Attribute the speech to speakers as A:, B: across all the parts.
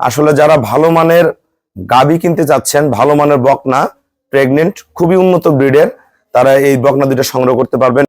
A: আসলে যারা ভালো মানের গাভী কিনতে চাচ্ছেন, ভালো মানের বকনা, প্রেগনেন্ট, খুবই উন্নত ব্রিডের, তারা এই বকনা দুটো সংগ্রহ করতে পারবেন।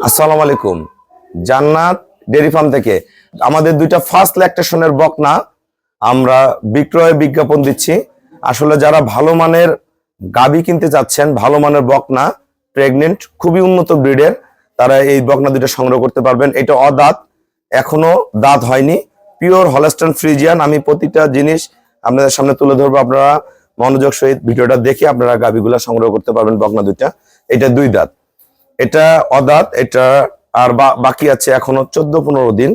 A: আসসালামু আলাইকুম, জান্নাত ডেয়ারি ফার্ম থেকে আমাদের দুইটা ফার্স্ট ল্যাকটেশনের বকনা আমরা বিক্রয় বিজ্ঞাপন দিচ্ছি। আসলে যারা ভালো মানের গাভী কিনতে চাচ্ছেন, ভালো মানের বকনা, প্রেগনেন্ট, খুবই উন্নত ব্রিডের, তারা এই বকনা দুটো সংগ্রহ করতে পারবেন। এটা অদাঁত, এখনো দাঁত হয়নি, পিওর হলস্টাইন ফ্রিজিয়ান। আমি প্রতিটা জিনিস আপনাদের সামনে তুলে ধরবো, আপনারা মনোযোগ সহিত ভিডিওটা দেখে আপনারা গাভীগুলা সংগ্রহ করতে পারবেন। বকনা দুইটা, এটা দুই দাঁত, এটা অদাঁত, এটা আর বাকি আছে এখনো 14-15 দিন।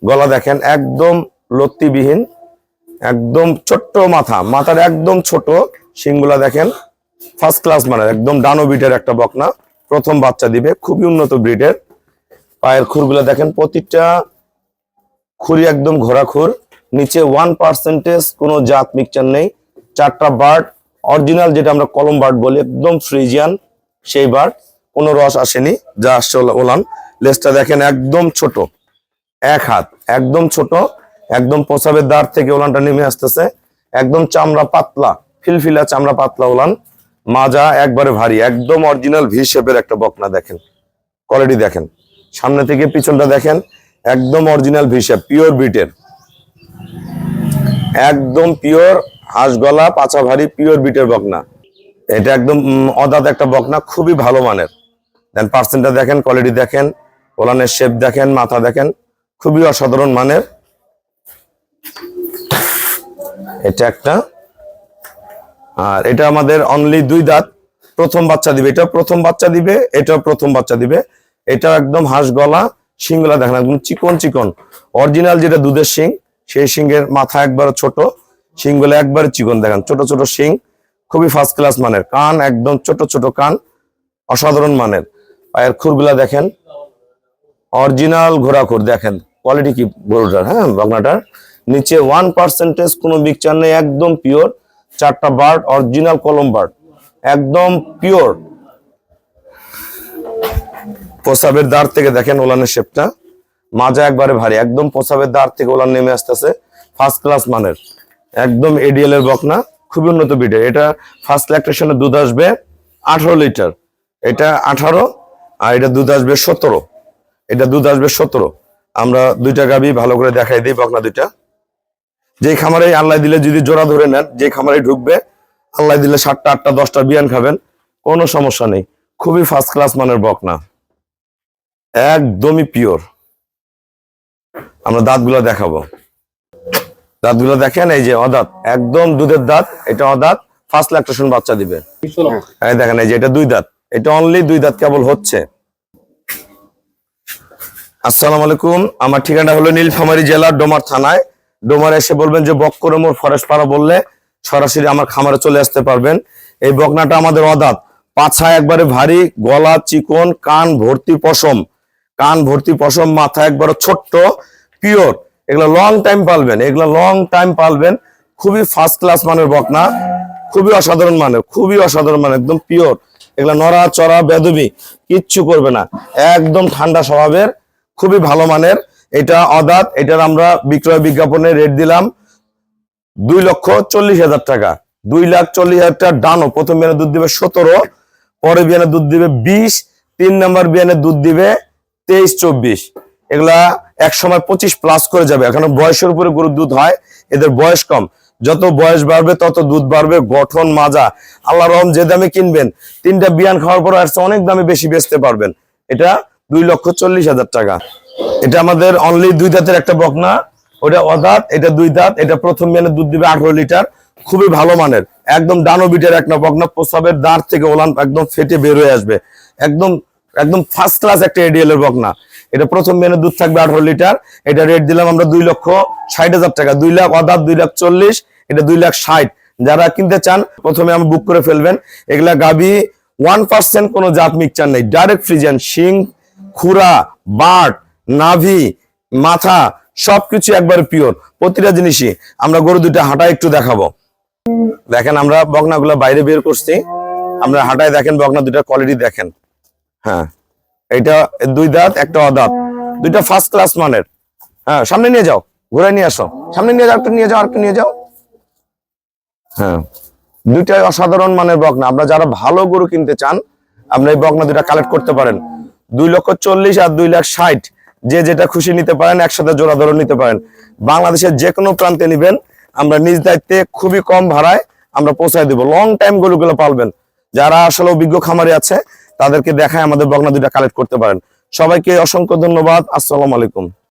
A: গলা দেখেন একদম লত্তিবিহীন, একদম ছোট্ট মাথার একদম ছোট, শিংগুলা দেখেন ফার্স্ট ক্লাস মানের, একদম ডানো ব্রিডের একটা বকনা, প্রথম বাচ্চা দিবে, খুবই উন্নত ব্রিডের। পায়ের খুরগুলা দেখেন, প্রতিটা খুরি একদম ঘোড়া খুর, নিচে 1% কোনো জাত মিক্সচার নেই। 4টা বার্ড অরিজিনাল, যেটা আমরা কলম বার্ড বলি, একদম ফ্রিজিয়ান সেই বার্ড, কোনো রস আসেনি, যা আসছে ওলান। লেজটা দেখেন একদম ছোট, এক হাত, একদম ছোট, একদম প্রসাবের দ্বার থেকে ওলানটা নেমে আসতেছে, একদম চামড়া পাতলা, ফিলফিলা চামড়া পাতলা ওলান। মাজা একবারে ভারী, একদম অরিজিনাল ভি শেপের একটা বকনা। দেখেন কোয়ালিটি, দেখেন সামনে থেকে পিছনটা দেখেন, একদম অরিজিনাল ভি শেপ, পিওর ব্রিটের, একদম পিওর হাঁস গলা, পাছা ভারী, পিওর ব্রিটের বকনা। এটা একদম অদাঁত একটা বকনা, খুবই ভালো মানের। দেন পার্সেন্টটা দেখেন, কোয়ালিটি দেখেন, ওলানের শেপ দেখেন, মাথা দেখেন, খুবই অসাধারণ মানের। এটা একটা, আর এটা আমাদের অনলি দুই দাঁত, প্রথম বাচ্চা দিবে, এটা প্রথম বাচ্চা দিবে, এটাও প্রথম বাচ্চা দিবে। এটা একদম হাঁস গলা, শিংগুলা দেখেন একদম চিকন চিকন, অরিজিনাল যেটা দুধের শিং, সেই শিংয়ের মাথা একবারে ছোট, শিংগুলো একবারে চিকন, দেখেন ছোট ছোট শিং, খুবই ফার্স্ট ক্লাস মানের। কান একদম ছোট ছোট কান, অসাধারণ মানের। পায়ের খুরগুলা দেখেন অরিজিনাল ঘোড়া খুর, দেখেন কোয়ালিটি কি গরুটার, হ্যাঁ বকনাটার। নিচে 1% কোনো মিক্সচার নেই, একদম পিওর। 4টা বার্ড অরিজিনাল কলম বার্ড, একদম পিওর। প্রসাবের দ্বার থেকে দেখেন ওলানের শেপটা, মাজা একবারে ভারী, একদম প্রসাবের দ্বার থেকে ওলান নেমে আসতেছে, ফার্স্ট ক্লাস মানের, একদম এডিএল এর বকনা, খুবই উন্নত ব্রিডের। এটা ফার্স্ট ল্যাকটেশনে দুধ আসবে 18 লিটার, এটা 18, আর এটা দুধ আসবে 17, এটা দুধ আসবে 17। আমরা দুইটা গাভী ভালো করে দেখাই দিই, বকনা দুইটা। যে খামারে আল্লাহ দিলে যদি জোড়া ধরে নেন, যে খামারে ঢুকবে আল্লাহ দিলে 7টা 8টা 10টা বিয়ান খাবেন, কোনো সমস্যা নেই। খুবই ফার্স্ট ক্লাস মানের বকনা, একদমই পিওর। আমরা দাঁতগুলো দেখাবো, দাঁতগুলো দেখেন, এই যে অদাঁত, একদম দুধের দাঁত, এটা অদাঁত, ফার্স্ট ল্যাকটেশন বাচ্চা দিবে। এই দেখেন, এই যে এটা দুই দাঁত, এটা অনলি দুই দাঁত কেবল হচ্ছে। আসসালামু আলাইকুম, আমার ঠিকানা হলো নীলফামারী জেলার ডোমার থানায়। ডোমার এসে বলবেন যে বক্করমোর ফরেস্ট পাড়া বললে সরাসরি আমার খামারে চলে আসতে পারবেন। এই বকনাটা আমাদের অদাঁত, পাছা একবারে ভারী, গলা চিকন, কান ভর্তি পশম, কান ভর্তি পশম, মাথা একবারে ছোট্ট, পিওর। এগুলো লং টাইম পালবেন, এগুলো লং টাইম পালবেন। খুবই ফার্স্ট ক্লাস মানের বকনা, খুবই অসাধারণ মানের, খুবই অসাধারণ মানের, একদম পিওর। এগুলো নড়া চড়া বেদবি কিচ্ছু করবে না, একদম ঠান্ডা স্বভাবের, খুবই ভালো মানের। এটা অদাঁত, এটার আমরা বিক্রয় বিজ্ঞাপনে রেট দিলাম 2,40,000 টাকা। 2,40,000 টাকা ডানো। প্রথম বিয়ানে দুধ দিবে 17, পরে বিয়ানে দুধ দিবে 20, 3 নাম্বার বিয়ানে দুধ দিবে 23-24। এগুলা এক সময় 25 প্লাস করে যাবে। এখন বয়সের উপরে গরুর দুধ হয়, এদের বয়স কম। যত বয়স বাড়বে তত দুধ বাড়বে, গঠন মাজা আল্লাহ রহম। যে দামে কিনবেন 3টা বিয়ান খাওয়ার পর আসছে অনেক দামে বেশি বেচতে পারবেন। এটা 2,40,000 টাকা। এটা আমাদের অনলি 2 দাঁতের একটা বকনা, ওটা অদাঁত, এটা 2 দাঁত। এটা প্রথম বিয়ানে দুধ দিবে 18 লিটার, খুবই ভালো মানের, একদম ডানো বিটের একটা বকনা। প্রস্রাবের দাঁড় থেকে ওলান একদম ফেটে বের হয়ে আসবে, একদম একদম ফার্স্ট ক্লাস একটা এডিএল এর বকনা। এটা প্রথম বিয়ানে দুধ থাকবে 18 লিটার। এটা রেট দিলাম আমরা 2,60,000 টাকা। 2 লাখ অদাঁত, 2,40,000, এটা 2,60,000। যারা কিনতে চান প্রথমে আমি বুক করে ফেলবেন। এগুলা গাবি 1% কোনো জাত মিক্সচার নেই, ডাইরেক্ট ফ্রিজিয়ান। শিং, খুরা, বাট, নাভি, মাথা সবকিছু একবারে পিওর। প্রতিটা জিনিসই আমরা গরু দুইটা হাঁটায় একটু দেখাবো। দেখেন আমরা বকনাগুলো বাইরে বের করছি, আমরা হাঁটায় দেখেন বকনা দুইটা কোয়ালিটি দেখেন। হ্যাঁ, এটা 2 দাঁত, একটা অদাঁত, দুইটা ফার্স্ট ক্লাস মানের। হ্যাঁ, সামনে নিয়ে যাও, ঘুরে নিয়ে আসো, সামনে নিয়ে যাও, একটু নিয়ে যাও, আর একটু নিয়ে যাও। হ্যাঁ, দুইটাই অসাধারণ মানের বকনা। আপনারা যারা ভালো গরু কিনতে চান আপনারা এই বকনা দুইটা কালেক্ট করতে পারেন। 2,40,000 আর 2,60,000, যে যেটা খুশি নিতে পারেন, একসাথে জোড়া ধরে নিতে পারেন। বাংলাদেশের যে কোনো প্রান্তে নিবেন, আমরা নিজ দায়িত্বে খুবই কম ভাড়ায় আমরা পৌঁছায় দিব। লং টাইম গরুগুলো পালবেন। যারা আসলে অভিজ্ঞ খামারি আছে তাদেরকে দেখায় আমাদের বকনা দুইটা কালেক্ট করতে পারেন। সবাইকে অসংখ্য ধন্যবাদ। আসসালামু আলাইকুম।